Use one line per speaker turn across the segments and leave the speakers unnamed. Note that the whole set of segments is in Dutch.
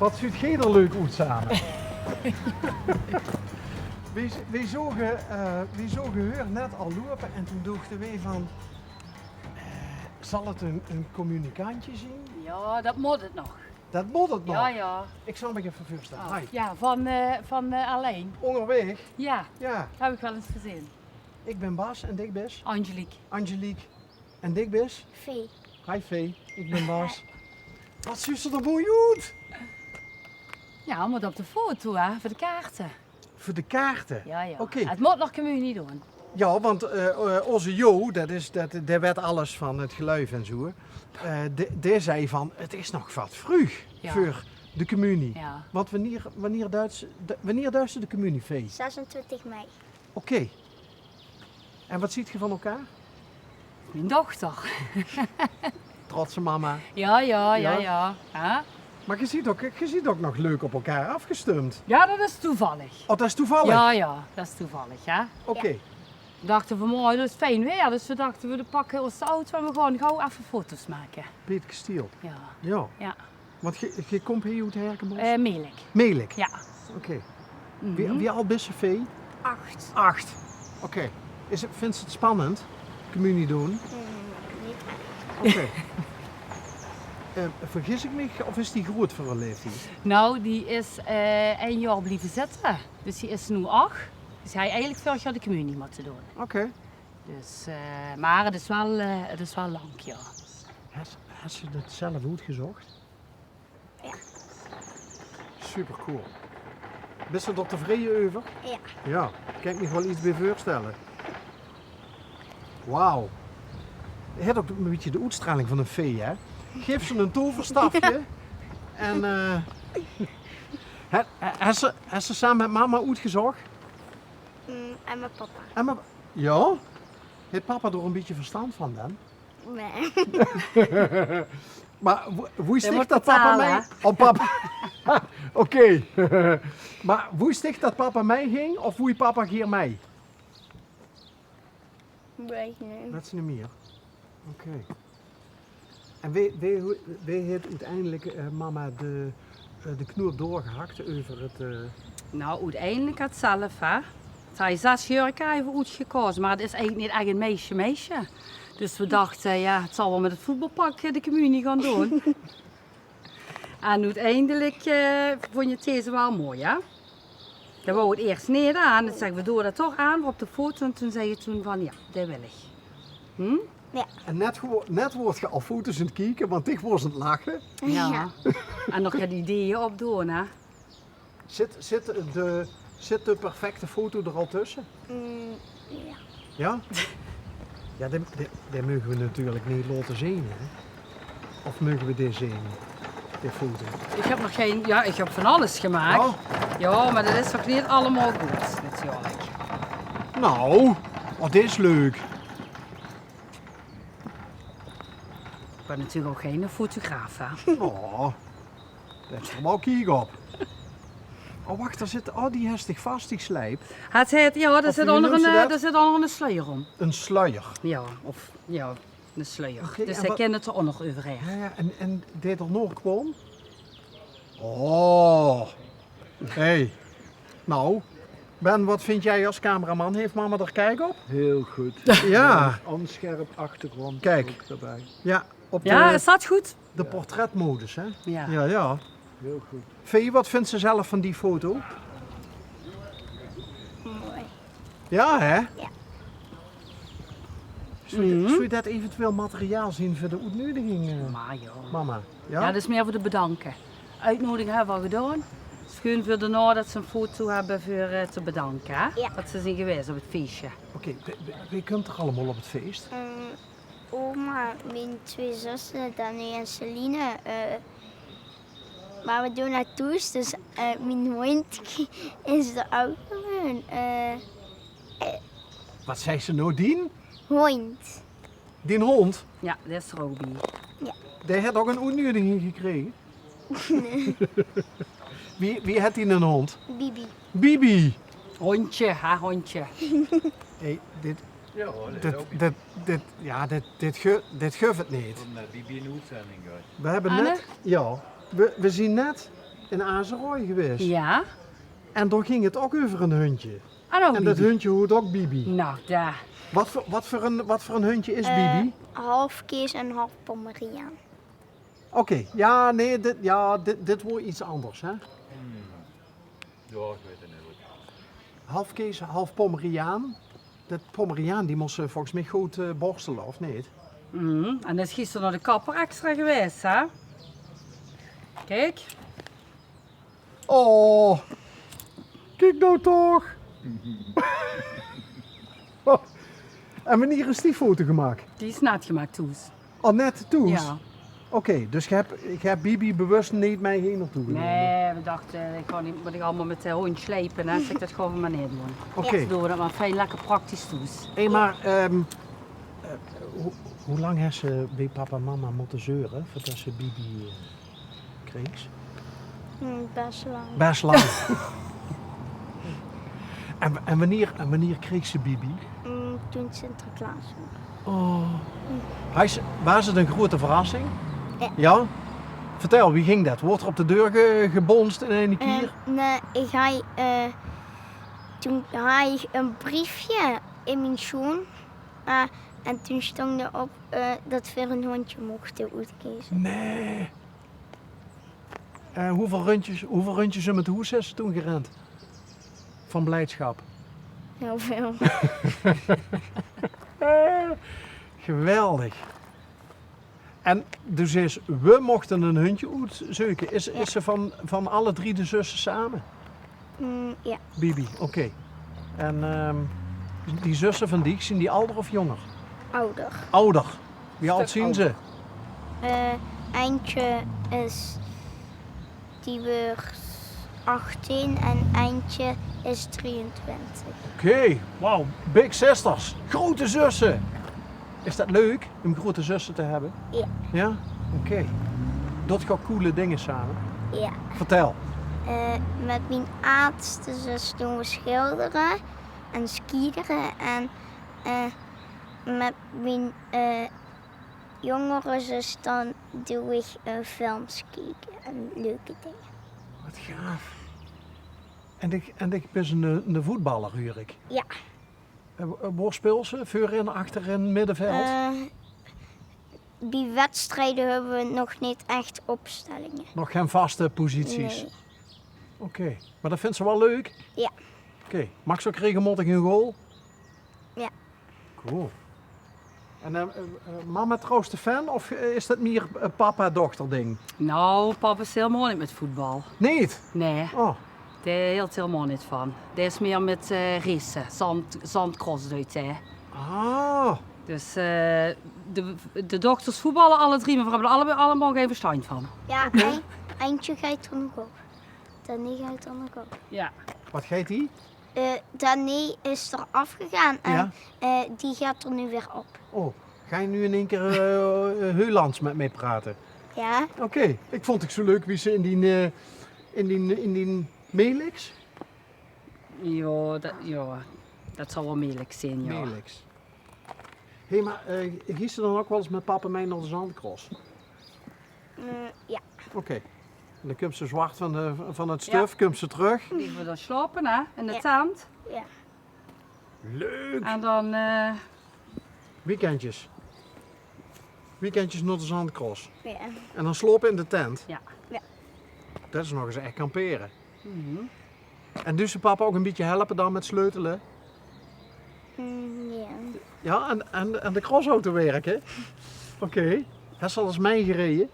Wat ziet jij er leuk uit samen? Wij zogen haar net al lopen en toen dachten wij van... zal het een communicantje zien?
Ja, dat moet het nog.
Dat moet het nog.
Ja, ja.
Ik zal me even voorstellen.
Oh,
Hi.
ja, van alleen.
Onderweg?
Ja,
Ja.
dat heb ik wel eens gezien.
Ik ben Bas en Dick Bes.
Angelique.
Angelique en Dick Bes.
Vee.
Hi Vee, ik ben Bas. Wat ziet er mooi uit?
Ja, moet op de foto, hè, voor de kaarten.
Voor de kaarten?
Ja, ja.
Oké.
Het moet nog communie doen.
Ja, want onze Jo, daar werd alles van het geluid en zo. Die zei van, het is nog wat vroeg
Ja.
voor de communie.
Ja.
Want wanneer duidt ze de communiefee?
26 mei.
Oké. En wat ziet je van elkaar?
Mijn dochter.
Trotse mama.
Ja, ja,
Ja.
ja, ja. Hè?
Maar je ziet ook nog leuk op elkaar afgestemd.
Ja, dat is toevallig.
Oh, dat is toevallig?
Ja, ja, dat is toevallig, hè.
Oké.
We dachten vanmorgen, dat is fijn weer, dus we dachten we pakken ons de auto en we gaan gauw even foto's maken.
Peter Kasteel.
Ja,
Ja.
ja.
Want je komt hier uit Herkenbos?
Meelijk.
Meelijk?
Ja.
Oké.
Mhm.
Wie al best vee?
8.
8. Oké. Vindt ze het spannend? Communie doen?
Niet.
Oké. Vergis ik me of is die groot voor een leeftijd?
Nou, die is 1 jaar blijven zitten. Dus die is nu 8. Dus hij eigenlijk vorig jaar de communie moeten doen.
Oké.
Dus, maar het is wel lang, ja.
Heeft ze het zelf uitgezocht?
Ja.
Super cool. Bist je er tevreden over?
Ja.
Ja, kan ik me wel iets bij voorstellen. Wauw. Je hebt ook een beetje de uitstraling van een vee, hè? Geef ze een toverstafje en heeft ze samen met mama uitgezocht?
En mijn papa.
En ja? Heeft papa er een beetje verstand van dan?
Nee.
Maar hoe sticht
moet
dat papa
betalen,
mij? Oh, papa. Oké. Maar hoe sticht dat papa mij ging of hoe papa hier mij?
Weet niet.
Dat is niet meer. Oké. En wie heeft uiteindelijk mama de knoer doorgehakt over het...
Nou, uiteindelijk het zelf, hè. Zij 6 jurken even uitgekozen, maar het is eigenlijk niet echt een meisje. Dus we dachten, ja, het zal wel met het voetbalpak de communie gaan doen. En uiteindelijk vond je deze wel mooi, hè? Dat wou het eerst niet aan. Dan zeggen we, doen dat toch aan op de foto. En toen zei je toen van, ja, dat wil ik. Hm?
En net wordt je al foto's aan het kijken, want ik was aan het lachen.
Ja. En nog het ideeën op doen, hè?
Zit de perfecte foto er al tussen?
Ja.
Ja? Ja, die mogen we natuurlijk niet laten zien, hè? Of mogen we die zien? Die foto.
Ik heb nog geen, ja, ik heb van alles gemaakt.
Oh,
Ja, maar dat is toch niet allemaal goed, natuurlijk.
nou, dit is leuk.
Ik ben natuurlijk ook geen fotograaf, hè?
Oh, daar is er wel kiek op. Oh, wacht, die hestig vast, die slijp.
Het heet, ja,
Of hoe noemt ze dat?
er zit onder een sluier om.
Een sluier.
Ja, of ja, een sluier.
Oké,
Dus
en
hij
wat-
kent het er ook nog overheen.
Ja, en deed er nog gewoon? Oh, hey. Nou, Ben, wat vind jij als cameraman? Heeft mama er kijk op?
Heel goed.
Ja.
Onscherp achtergrond
Kijk.
ook erbij.
Ja, op
Ja, is dat goed?
de portretmodus, hè?
Ja.
Ja, ja.
Heel goed.
Vee, wat vindt ze zelf van die foto?
Mooi.
Ja, hè?
Ja.
Zou je dat eventueel materiaal zien voor de uitnodiging,
Maar joh.
mama?
Ja,
Ja?
dat is meer voor de bedanken. Uitnodiging hebben we al gedaan. Het is gewoon voor daarna dat ze een foto hebben voor te bedanken. Hè?
Ja.
Dat ze zijn geweest op het feestje.
Oké, wie kunt er allemaal op het feest?
Oma, mijn 2 zussen, Danny en Celine. Maar we doen naartoe, dus mijn hond is er ook gewoon.
Wat zei ze nou, Dien?
Hond.
Die hond?
Ja, dat is Roby.
Die had ook een uitnodiging gekregen. Wie had die een hond?
Bibi.
Bibi.
Hondje, hè, hondje.
Hey, dit
Ja hoor,
geeft het niet.
Van Bibi in uitzending uit.
We hebben
Anne?
net, ja, we zien net in Azerooi geweest.
Ja.
En daar ging het ook over een hondje.
En
Dat hondje hoort ook Bibi.
Nou, daar.
Wat voor een hondje is
Eh,
Bibi?
half Kees en half Pomeriaan.
Oké, ja, nee, dit wordt iets anders, hè?
Ja, ik weet het niet.
Half Kees, half Pomeriaan. Dat Pomeriaan die moest volgens mij goed borstelen, of niet?
En is gisteren naar de kapper extra geweest, hè? Kijk.
Oh, kijk nou toch! Oh, en wanneer is die foto gemaakt?
Die is net gemaakt, Toes.
Oh, net toen?
Ja.
Oké, dus je hebt Bibi bewust niet mee hier naartoe genomen?
Nee, we dachten, ik kan niet, moet ik allemaal met de hond slepen, hè? Dus ik dat gewoon maar niet doen.
Oké.
Dus doen we dat maar veel lekker praktisch Toes.
Hé, maar hoe lang heeft ze bij papa en mama moeten zeuren voordat ze Bibi kreeg?
Best lang.
Best lang. en wanneer kreeg ze Bibi?
Toen Sinterklaas was.
Oh. Was het een grote verrassing?
Ja.
Ja? Vertel, wie ging dat? Wordt er op de deur gebonst in een keer?
Nee, toen had ik een briefje in mijn schoen. En toen stond erop dat we een hondje mochten uitkiezen.
Nee. Hoeveel rondjes met de hoes is ze toen gerend? Van blijdschap.
Heel veel.
Geweldig. En dus we mochten een hondje uitzoeken. Is ze van alle 3 de zussen samen?
Ja,
Bibi, oké. En die zussen van die, zijn die ouder of jonger?
ouder.
Ouder. Wie
Stuk
oud zien ze?
Eindje die wordt 18 en Eindje is 23.
Oké, wauw. Big sisters. Grote zussen. Is dat leuk om grote zussen te hebben?
Ja.
Ja? Oké. Dat gaat coole dingen samen.
Ja.
Vertel.
Met mijn oudste zus doen we schilderen en skiederen. En met mijn jongere zus dan doe ik films kijken en leuke dingen.
Wat gaaf. En ik ben een voetballer, hoor ik.
Ja.
Waar speel ze? Voorin, achterin, middenveld?
Bij wedstrijden hebben we nog niet echt opstellingen.
Nog geen vaste posities?
Nee.
Oké. Maar dat vindt ze wel leuk?
Ja.
Oké. Mag ze ook regelmatig een goal?
Ja.
Cool. En mama trouwens de fan of is dat meer papa-dochter ding?
Nou, papa is helemaal niet met voetbal.
Niet?
Nee,
Oh,
daar hield helemaal niet van. Die is meer met racen, zandcross hè.
ah.
Dus de dochters voetballen alle 3, maar we hebben er allemaal geen verstand van.
Ja, Eindje gaat er nog op. Danny gaat er nog op.
Ja.
Wat geeft die?
Danny is er afgegaan en die gaat er nu weer op.
Oh, ga je nu in één keer Heulands met mij praten?
Ja,
Oké. Ik vond het zo leuk wie ze in die Melix?
Ja, dat zal wel moeilijk zijn, ja.
Melix. Hé, maar gisteren dan ook wel eens met papa mee naar de Zandcross?
ja.
Oké. En dan komt ze zwart van het stuf, komt ze terug.
Die we dan slapen, hè, in de
Ja.
tent.
Ja.
Leuk.
En dan,
Weekendjes. Weekendjes naar de Zandcross.
Ja.
En dan slopen in de tent.
ja.
Dat is nog eens echt kamperen. En dus je papa ook een beetje helpen dan met sleutelen?
Ja.
Ja, en de crossauto werken? Oké. Heb je al eens mee gereden?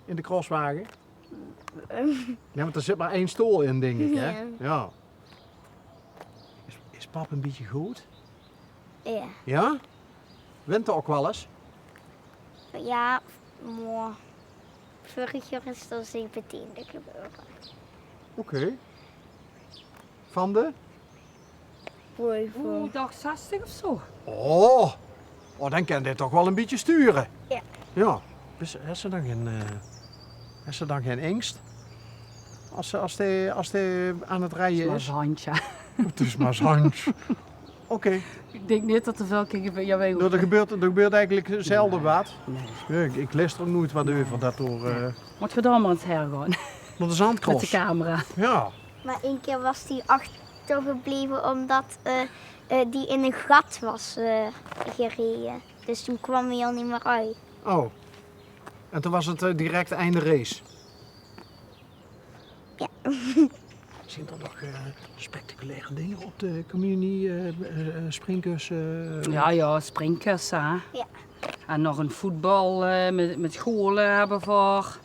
In de crosswagen? Ja, want er zit maar 1 stoel in, denk ik, hè?
Ja.
Ja. Is pap een beetje goed?
Ja.
Ja? Wint er ook wel eens?
Ja, maar vorig jaar is er 17 gebeuren.
Oké. Van de?
Oeh, dag 60 of zo.
Oh, dan kan dit toch wel een beetje sturen.
Ja.
Ja. Dus heeft ze dan geen angst? Als hij aan het rijden
Maar
is?
zijn handje.
Het is maar zijn hand. Oké.
Ik denk niet dat er veel keer gebeurt. Ja, weet
Nou, er gebeurt eigenlijk zelden wat.
Nee.
Ja, ik lees er ook nooit wat over dat door.
Moet je dan maar eens hergaan.
Door de
Met de
zandcross.
camera.
Ja.
Maar één keer was die achtergebleven omdat die in een gat was gereden. Dus toen kwam hij al niet meer uit.
Oh. En toen was het direct einde race.
Ja.
Zijn er nog spectaculaire dingen op de communie springkuss?
Ja, springkussen. Hè?
Ja.
En nog een voetbal met scholen hebben voor.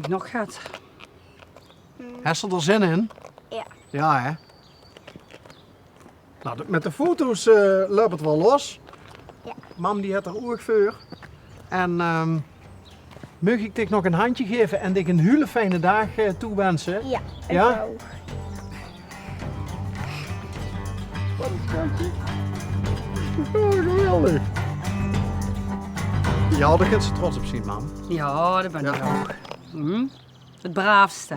Nog wat.
Heb je er zin in?
Ja.
Ja, hè? Nou, met de foto's loopt het wel los.
Ja.
Mam die heeft er oog voor. En mag ik dich nog een handje geven en dich een hele fijne dag toewensen?
Ja,
Ja?
ik wou.
Wat een schatje. Oh, geweldig. Ja, daar kunt ze trots op zien, mam.
Ja, dat ben ik
Ja.
ook. Het braafste.